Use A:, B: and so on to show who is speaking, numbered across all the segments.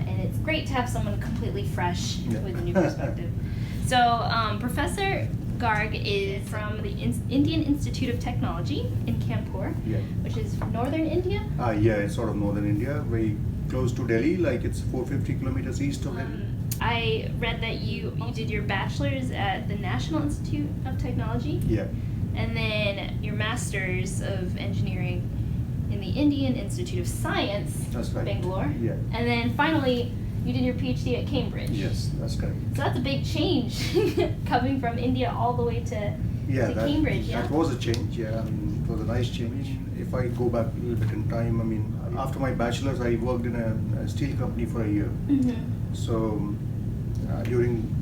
A: and it's great to have someone completely fresh with a new perspective. So Professor Garg is from the Indian Institute of Technology in Kanpur, which is northern India?
B: Yeah, it's sort of northern India, very close to Delhi, like it's 450 kilometers east of Delhi.
A: I read that you did your bachelor's at the National Institute of Technology.
B: Yeah.
A: And then your master's of engineering in the Indian Institute of Science,
B: that's right.
A: Bangalore.
B: Yeah.
A: And then finally, you did your PhD at Cambridge.
B: Yes, that's correct.
A: So that's a big change, coming from India all the way to Cambridge.
B: That was a change, yeah. I mean, it was a nice change. If I go back a little bit in time, I mean, after my bachelor's, I worked in a steel company for a year. So during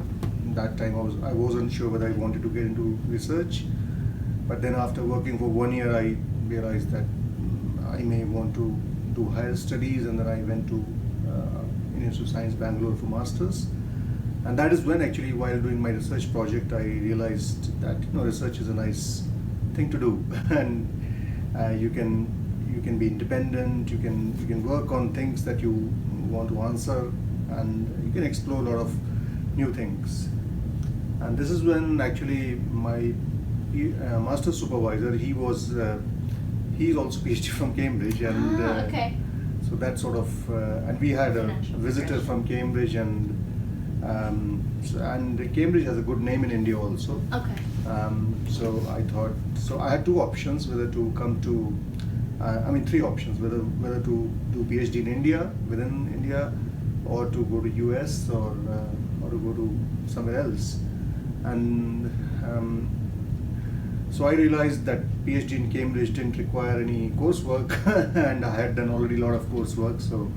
B: that time, I wasn't sure whether I wanted to get into research. But then after working for 1 year, I realized that I may want to do higher studies, and then I went to Institute of Science Bangalore for masters. And that is when actually, while doing my research project, I realized that research is a nice thing to do, and you can be independent. You can work on things that you want to answer, and you can explore a lot of new things. And this is when actually my master supervisor, he's also PhD from Cambridge, and so that sort of and we had a visitor from Cambridge, and Cambridge has a good name in India also. So I thought, so I had two options, whether to come to three options, whether to do PhD in India, within India, or to go to US, or to go to somewhere else. And so I realized that PhD in Cambridge didn't require any coursework, and I had done already a lot of coursework, so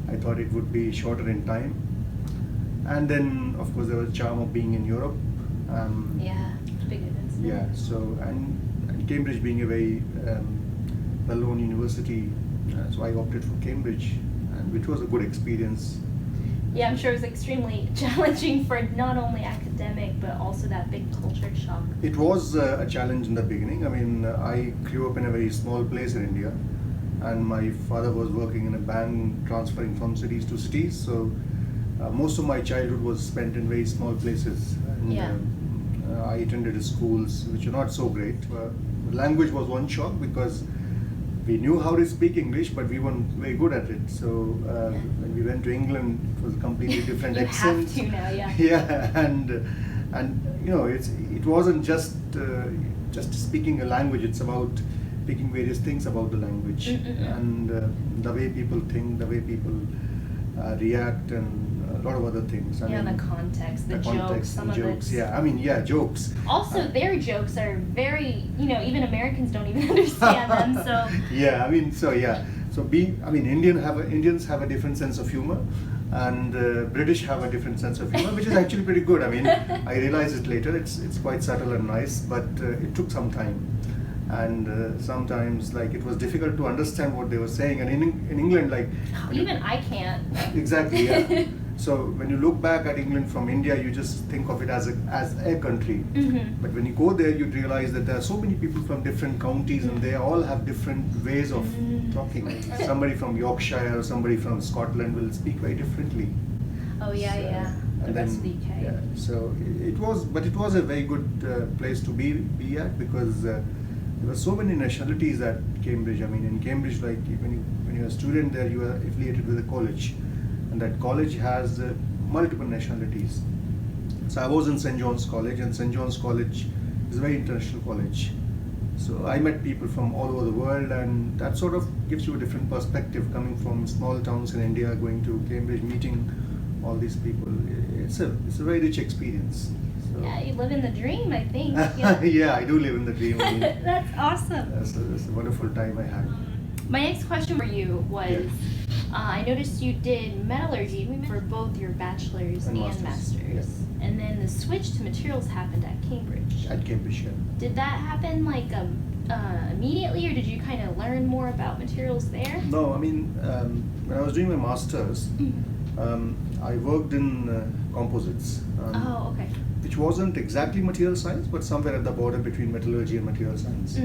B: I thought it would be shorter in time. And then, of course, there was the charm of being in Europe.
A: Big difference.
B: Yeah, so, and Cambridge being a very well-known university, so I opted for Cambridge, which was a good experience.
A: Yeah, I'm sure it was extremely challenging for not only academic, but also that big culture shock.
B: It was a challenge in the beginning. I mean, I grew up in a very small place in India, and my father was working in a bank transferring from cities to cities, so most of my childhood was spent in very small places. And, I attended schools which are not so great. Language was one shock, because we knew how to speak English, but we weren't very good at it. So when we went to England, it was a completely different accent.
A: You have to now,
B: and it wasn't just speaking a language. It's about picking various things about the language, and the way people think, the way people react, and a lot of other things.
A: The context, the jokes, some of
B: jokes. Jokes.
A: Also, their jokes are very, even Americans don't even understand them. So Indians have a different sense of humor, and British have a different sense of humor, which is actually pretty good. I mean, I realized it later. It's quite subtle and nice, but it took some time. And sometimes, it was difficult to understand what they were saying. And in England, even I can't.
B: Exactly, yeah. So when you look back at England from India, you just think of it as a country. But when you go there, you realize that there are so many people from different counties, and they all have different ways of talking. Somebody from Yorkshire or somebody from Scotland will speak very differently.
A: Oh yeah. The rest of the UK.
B: Yeah. So it was a very good place to be at, because there were so many nationalities at Cambridge. I mean, in Cambridge, when you're a student there, you are affiliated with a college, and that college has multiple nationalities. So I was in St. John's College, and St. John's College is a very international college. So I met people from all over the world, and that sort of gives you a different perspective, coming from small towns in India, going to Cambridge, meeting all these people. It's a very rich experience. So,
A: yeah, you live in the dream, I think.
B: Yeah, I do live in the dream. I mean,
A: that's awesome.
B: That's a wonderful time I had.
A: My next question for you was, I noticed you did metallurgy for both your bachelor's and master's.
B: Yes.
A: And then the switch to materials happened at Cambridge.
B: At Cambridge, yeah.
A: Did that happen immediately, or did you kind of learn more about materials there?
B: No, I mean, when I was doing my master's, I worked in composites.
A: Okay.
B: Which wasn't exactly material science, but somewhere at the border between metallurgy and material science.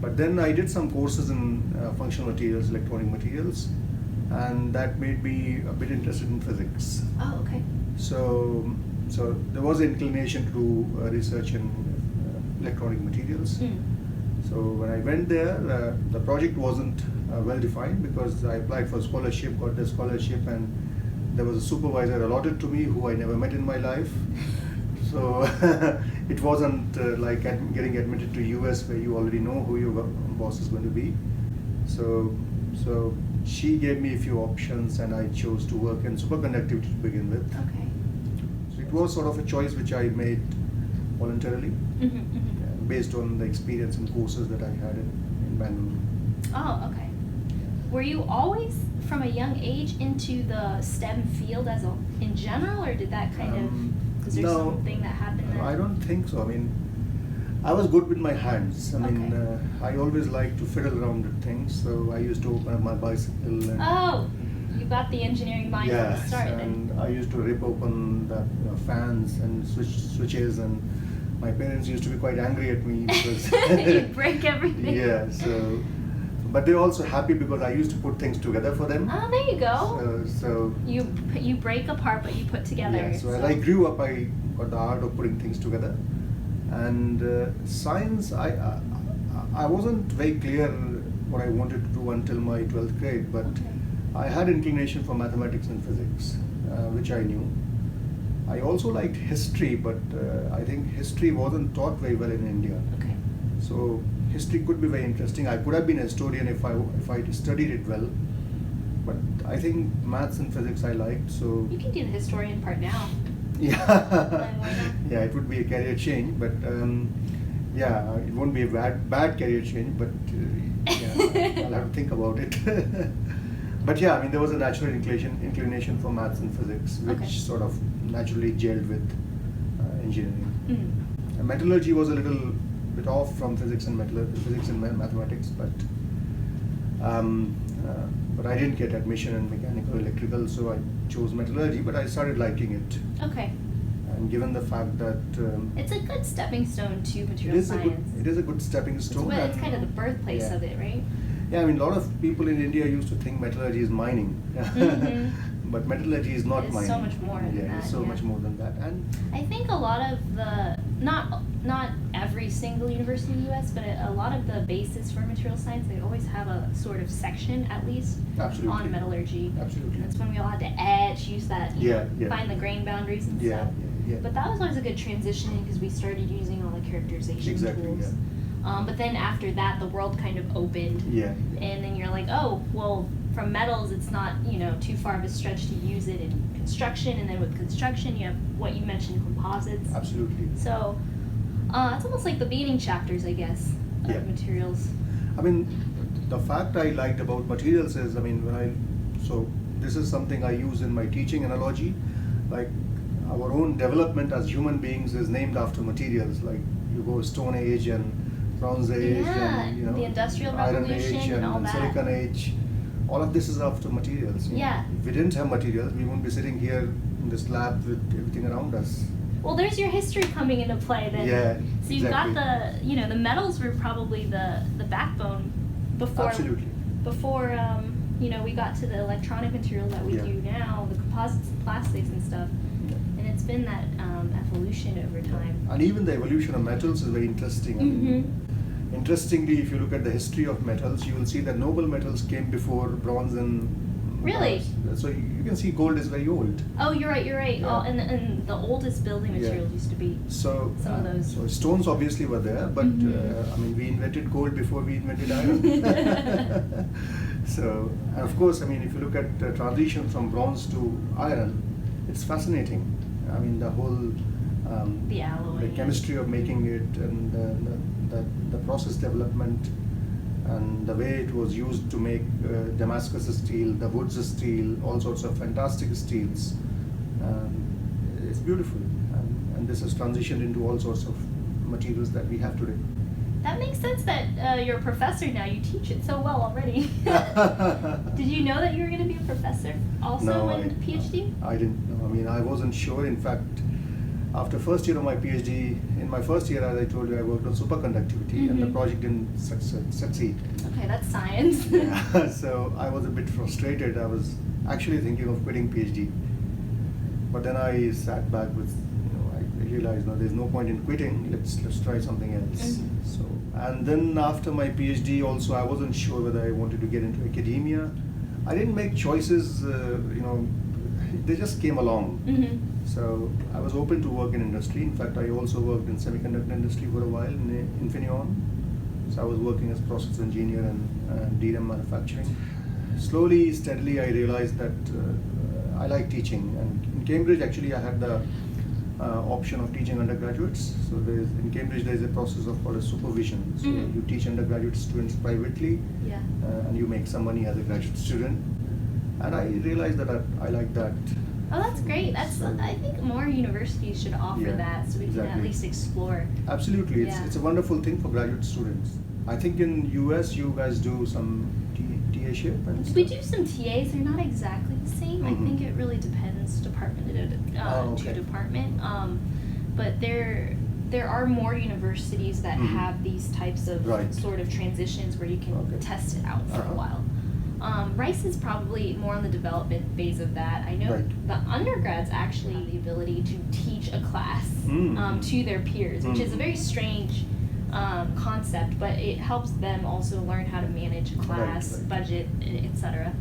B: But then I did some courses in functional materials, electronic materials,
A: and that made me a bit interested in physics.
C: Oh, okay.
A: So there was an inclination to do research in electronic materials. So when I went there, the project wasn't well defined because I applied for scholarship, got the scholarship, and there was a supervisor allotted to me who I never met in my life. So it wasn't like getting admitted to US where you already know who your boss is going to be. So she gave me a few options, and I chose to work in superconductivity to begin with.
C: Okay.
A: So it was sort of a choice which I made voluntarily, based on the experience and courses that I had in Bangalore.
C: Oh, okay. Were you always from a young age into the STEM field in general, or did that kind of, was there
A: no,
C: something that happened there?
A: I don't think so. I mean, I was good with my hands. I mean, I always liked to fiddle around with things, so I used to open up my bicycle. And
C: Oh, you got the engineering mind from the start.
A: And I used to rip open the fans and switches, and my parents used to be quite angry at me because
C: you break everything.
A: Yeah, so, but they're also happy because I used to put things together for them.
C: Oh, there you go.
A: So
C: you break apart, but you put together.
A: Yeah, so as I grew up, I got the art of putting things together. And science, I wasn't very clear what I wanted to do until my 12th grade, but I had inclination for mathematics and physics, which I knew. I also liked history, but I think history wasn't taught very well in India.
C: Okay.
A: So history could be very interesting. I could have been a historian if I studied it well, but I think maths and physics I liked. So
C: You can do the historian part now.
A: yeah, yeah, it would be a career change, but yeah, it won't be a bad career change, but yeah, I'll have to think about it. But yeah, I mean, there was a natural inclination for maths and physics, which sort of naturally gelled with engineering. And metallurgy was a little bit off from physics and mathematics, but I didn't get admission in mechanical electrical, so I chose metallurgy, but I started liking it.
C: Okay.
A: And given the fact that
C: It's a good stepping stone to material science.
A: it is a good stepping stone.
C: It's kind of the birthplace of it, right?
A: Yeah, I mean, a lot of people in India used to think metallurgy is mining, but metallurgy is not
C: It's
A: mining.
C: so much more than that,
A: It's so much more than that, and
C: I think a lot of the not every single university in the U.S., but a lot of the bases for material science, they always have a sort of section at least on metallurgy.
A: Absolutely.
C: And that's when we all had to etch, use that, find the grain boundaries and stuff.
A: Yeah.
C: But that was always a good transition because we started using all the characterization tools.
A: Yeah.
C: But then after that, the world kind of opened.
A: Yeah.
C: And then you're like, oh, well, from metals, it's not, too far of a stretch to use it in construction. And then with construction, you have what you mentioned, composites.
A: Absolutely.
C: So it's almost like the beginning chapters, I guess, of materials.
A: I mean, the fact I liked about materials is, I mean, so this is something I use in my teaching analogy, like our own development as human beings is named after materials, like you go Stone Age and Bronze Age and
C: the Industrial
A: Iron
C: Revolution
A: Age and
C: all that.
A: Silicon Age. All of this is after materials.
C: Yeah.
A: If we didn't have materials, we wouldn't be sitting here in this lab with everything around us.
C: Well, there's your history coming into play then.
A: Yeah,
C: so you've
A: exactly.
C: got the metals were probably the backbone before.
A: Absolutely.
C: Before we got to the electronic material that we do now, the composites and plastics and stuff. And it's been that evolution over time.
A: And even the evolution of metals is very interesting. I mean, interestingly, if you look at the history of metals, you will see that noble metals came before bronze and
C: Really?
A: brass. So you can see gold is very old.
C: Oh, you're right.
A: Yeah.
C: And the oldest building materials used to be
A: So
C: some of those.
A: So stones obviously were there, but I mean, we invented gold before we invented iron. So, and of course, I mean, if you look at the transition from bronze to iron, it's fascinating. I mean, the whole
C: the alloy,
A: the chemistry of making it, and the process development, and the way it was used to make Damascus steel, the woods steel, all sorts of fantastic steels. It's beautiful, and this has transitioned into all sorts of materials that we have today.
C: That makes sense that you're a professor now. You teach it so well already. Did you know that you were going to be a professor also in PhD?
A: I didn't know. I mean, I wasn't sure. In fact, after first year of my PhD, in my first year, as I told you, I worked on superconductivity, and the project didn't succeed.
C: Okay, that's science.
A: Yeah, so I was a bit frustrated. I was actually thinking of quitting PhD, but then I sat back with, I realized, no, there's no point in quitting. Let's try something else. So, and then after my PhD, also I wasn't sure whether I wanted to get into academia. I didn't make choices, they just came along. So I was open to work in industry. In fact, I also worked in semiconductor industry for a while in Infineon. So I was working as process engineer and DRAM manufacturing. Slowly, steadily, I realized that I like teaching. And in Cambridge, actually, I had the option of teaching undergraduates. So in Cambridge, there is a process of called a supervision. So you teach undergraduate students privately, and you make some money as a graduate student. And I realized that I like that.
C: Oh, that's great. I think more universities should offer that, so we can at least explore.
A: Absolutely, it's a wonderful thing for graduate students. I think in US you guys do some TA-ship and stuff.
C: We do some TAs. They're not exactly the same. I think it really depends department to department. But there are more universities that have these types of sort of transitions where you can test it out for a while. Rice is probably more on the development phase of that. I know the undergrads actually have the ability to teach a class to their peers, which is a very strange concept, but it helps them also learn how to manage a class, budget, etc.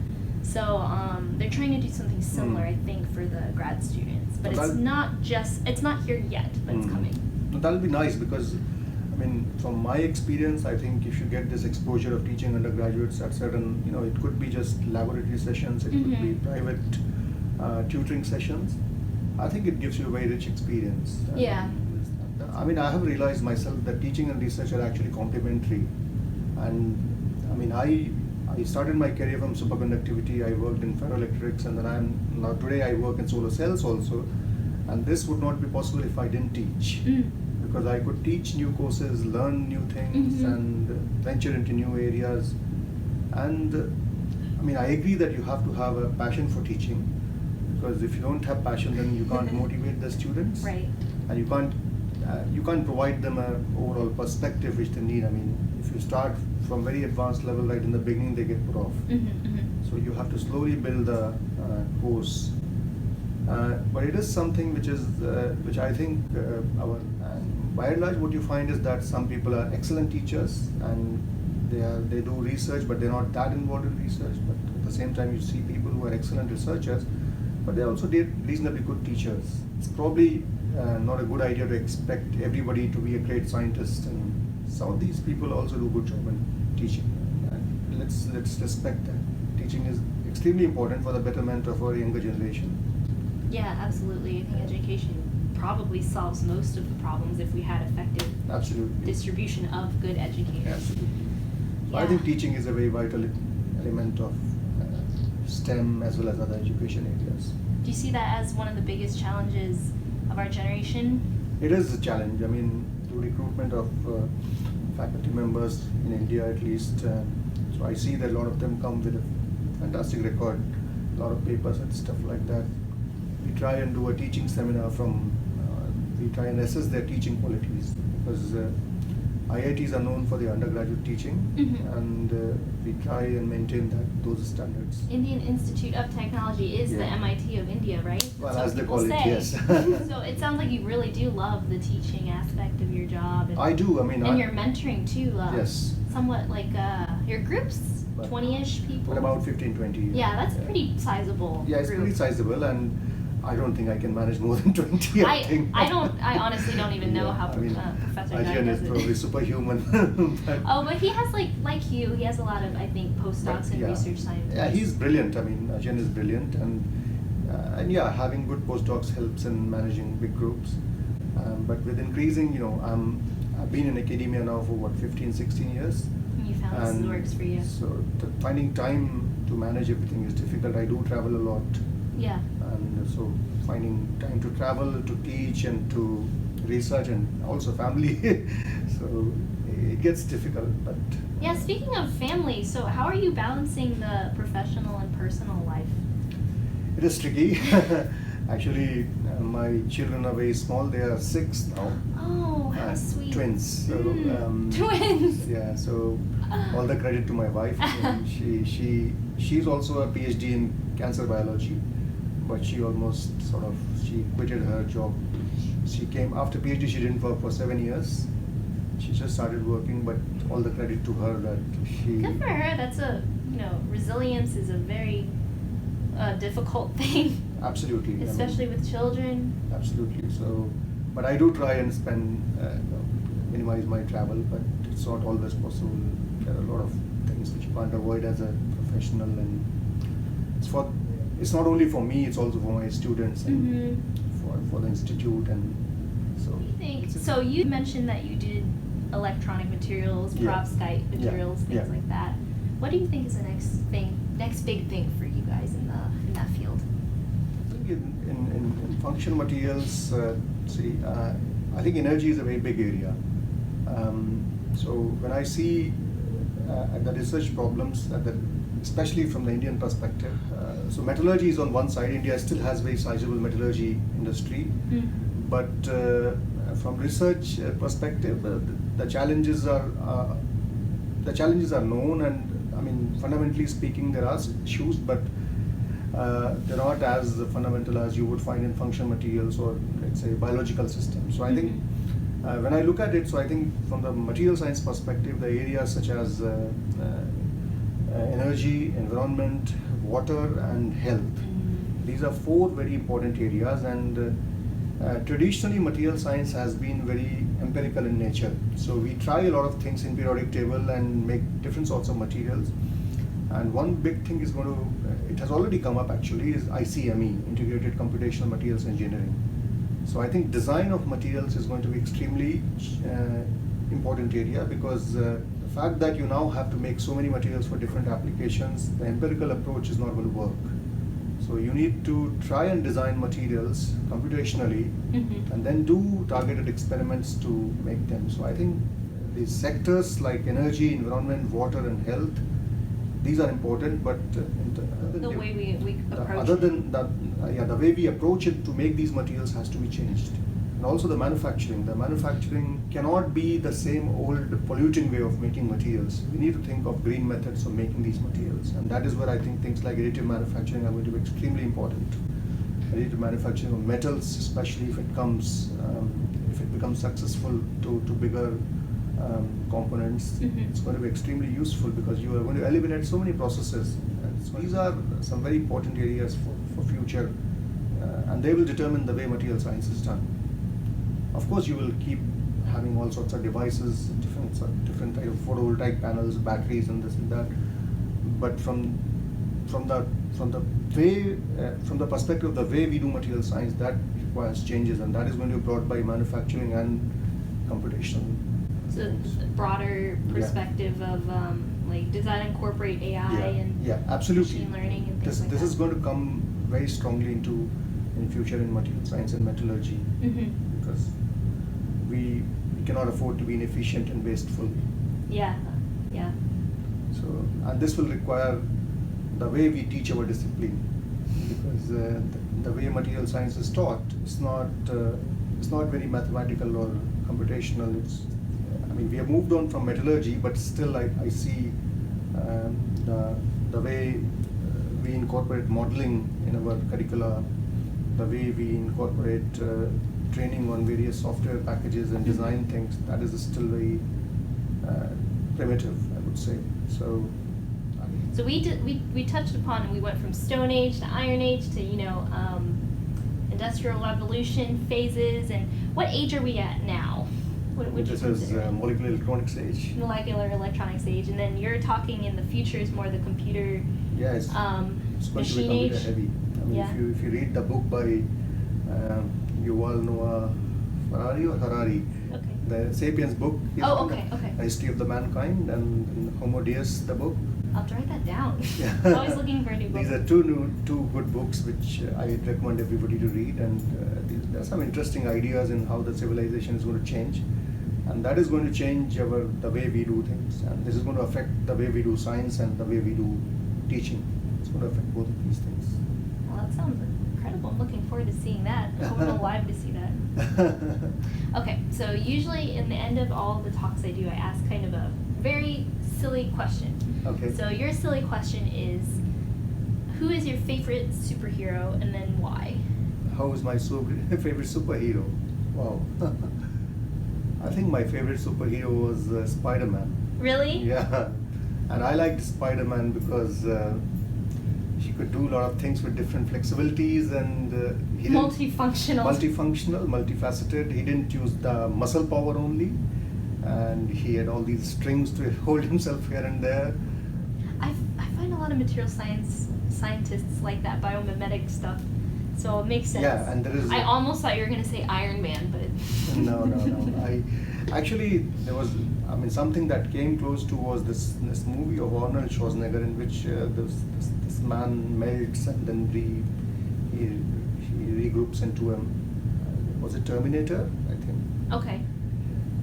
C: So they're trying to do something similar, I think, for the grad students. But it's not here yet, but it's coming.
A: That'll be nice because, from my experience, I think if you get this exposure of teaching undergraduates at certain, it could be just laboratory sessions, it could be private tutoring sessions. I think it gives you a very rich experience.
C: Yeah.
A: I have realized myself that teaching and research are actually complementary. And I started my career from superconductivity. I worked in ferroelectrics, and then today I work in solar cells also. And this would not be possible if I didn't teach. Because I could teach new courses, learn new things, and venture into new areas. And I agree that you have to have a passion for teaching, because if you don't have passion, then you can't motivate the students,
C: right?
A: And you can't provide them an overall perspective which they need. If you start from very advanced level right in the beginning, they get put off. So you have to slowly build the course. But it is something which I think by and large, what you find is that some people are excellent teachers and they do research, but they're not that involved in research. But at the same time, you see people who are excellent researchers, but they're also reasonably good teachers. It's probably not a good idea to expect everybody to be a great scientist, and some of these people also do a good job in teaching. And let's respect that. Teaching is extremely important for the betterment of our younger generation.
C: Yeah, absolutely. I think education probably solves most of the problems if we had effective distribution of good education.
A: Absolutely. So I think teaching is a very vital element of STEM as well as other education areas.
C: Do you see that as one of the biggest challenges of our generation?
A: It is a challenge. The recruitment of faculty members in India at least. So I see that a lot of them come with a fantastic record, a lot of papers and stuff like that. We try and do a teaching seminar we try and assess their teaching qualities, because IITs are known for their undergraduate teaching, and we try and maintain those standards.
C: Indian Institute of Technology is the MIT of India, right?
A: Well, as they call it, yes.
C: So it sounds like you really do love the teaching aspect of your job. And,
A: I do.
C: And your mentoring too.
A: Yes.
C: Somewhat like your groups, 20-ish people.
A: But about 15, 20.
C: Yeah, that's pretty sizable.
A: Yeah, it's
C: group.
A: pretty sizable, and I don't think I can manage more than 20.
C: I honestly don't even know how Professor Garg does
A: is
C: it.
A: probably superhuman.
C: But he has like you, he has a lot of, I think, postdocs and research scientists.
A: Yeah, he's brilliant. Ajay is brilliant, and having good postdocs helps in managing big groups. But with increasing, I've been in academia now for 15, 16 years.
C: And you found this works for you.
A: So finding time to manage everything is difficult. I do travel a lot.
C: Yeah.
A: And so finding time to travel, to teach, and to research, and also family. So it gets difficult, but...
C: Yeah, speaking of family, so how are you balancing the professional and personal life?
A: It is tricky. Actually, my children are very small. They are 6 now.
C: Oh, how sweet.
A: Twins. So,
C: Twins.
A: Yeah. So all the credit to my wife. I mean, she's also a PhD in cancer biology, but she quitted her job. She came after PhD. She didn't work for 7 years. She just started working, but all the credit to her that she.
C: Good for her. That's resilience is a very difficult thing.
A: Absolutely.
C: Especially with children.
A: Absolutely. So, but I do try and minimize my travel, but it's not always possible. There are a lot of things which you can't avoid as a professional, and it's not only for me, it's also for my students and for the institute, and so.
C: What do you think? So you mentioned that you did electronic materials, perovskite materials, things like that. What do you think is the next big thing for you guys in that field?
A: I think in functional materials, I think energy is a very big area. So when I see the research problems, especially from the Indian perspective, so metallurgy is on one side. India still has very sizable metallurgy industry, but from research perspective, the challenges are known, and I mean, fundamentally speaking, there are issues, but they're not as fundamental as you would find in functional materials or, let's say, biological systems. So I think when I look at it, so I think from the material science perspective, the areas such as energy, environment, water, and health, these are 4 very important areas, and traditionally material science has been very empirical in nature. So we try a lot of things in periodic table and make different sorts of materials. And one big thing is it has already come up actually, is ICME, Integrated Computational Materials Engineering. So I think design of materials is going to be extremely important area, because the fact that you now have to make so many materials for different applications, the empirical approach is not going to work. So you need to try and design materials computationally and then do targeted experiments to make them. So I think these sectors like energy, environment, water, and health, these are important, but
C: the way we approach
A: other than that, the way we approach it to make these materials has to be changed. And also the manufacturing. The manufacturing cannot be the same old polluting way of making materials. We need to think of green methods of making these materials, and that is where I think things like additive manufacturing are going to be extremely important. Additive manufacturing of metals, especially if it becomes successful to bigger components, it's going to be extremely useful, because you are going to eliminate so many processes. So these are some very important areas for future, and they will determine the way material science is done. Of course, you will keep having all sorts of devices, different type of photovoltaic panels, batteries, and this and that. But from the perspective of the way we do material science, that requires changes, and that is going to be brought by manufacturing and computational.
C: So a broader perspective of like design incorporate AI and
A: absolutely.
C: Machine learning and things
A: This is going to come very strongly in future in material science and metallurgy, because we cannot afford to be inefficient and wasteful.
C: Yeah.
A: So, and this will require the way we teach our discipline, because the way material science is taught, it's not very mathematical or computational. We have moved on from metallurgy, but still I see the way we incorporate modeling in our curricula, the way we incorporate training on various software packages and design things, that is still very primitive, I would say. So
C: we touched upon, we went from Stone Age to Iron Age to Industrial Revolution phases, and what age are we at now?
A: This is molecular electronics age.
C: Molecular electronics age, and then you're talking in the future is more the computer.
A: Yeah, it's going to be computer heavy. If you read the book by Yuval Noah Harari, the *Sapiens* book, the history of the mankind, and *Homo Deus*, the book.
C: I'll have to write that down.
A: Yeah.
C: Always looking for a new book.
A: These are two good books which I recommend everybody to read, and there are some interesting ideas in how the civilization is going to change, and that is going to change the way we do things, and this is going to affect the way we do science and the way we do teaching. It's going to affect both of these things.
C: Well, that sounds incredible. I'm looking forward to seeing that. I hope I'm alive to see that. Okay, so usually in the end of all the talks I do, I ask kind of a very silly question.
A: Okay.
C: So your silly question is, who is your favorite superhero and then why?
A: How is my favorite superhero? Wow. I think my favorite superhero was Spider-Man.
C: Really?
A: Yeah. And I liked Spider-Man because he could do a lot of things with different flexibilities and he didn't-
C: Multifunctional.
A: multifaceted. He didn't use the muscle power only, and he had all these strings to hold himself here and there.
C: I find a lot of material scientists like that biomimetic stuff, so it makes sense.
A: Yeah, and there is.
C: I almost thought you were going to say Iron Man, but
A: No. There was. I mean, something that came close to was this movie of Arnold Schwarzenegger in which this man melts and then he regroups into was it Terminator? I think.
C: Okay.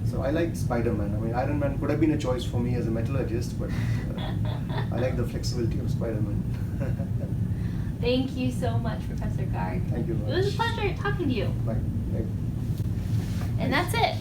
A: So I like Spider-Man. I mean, Iron Man could have been a choice for me as a metallurgist, but I like the flexibility of Spider-Man.
C: Thank you so much, Professor Garg.
A: Thank you very
C: It was a
A: much.
C: pleasure talking to you.
A: Bye.
C: And that's it.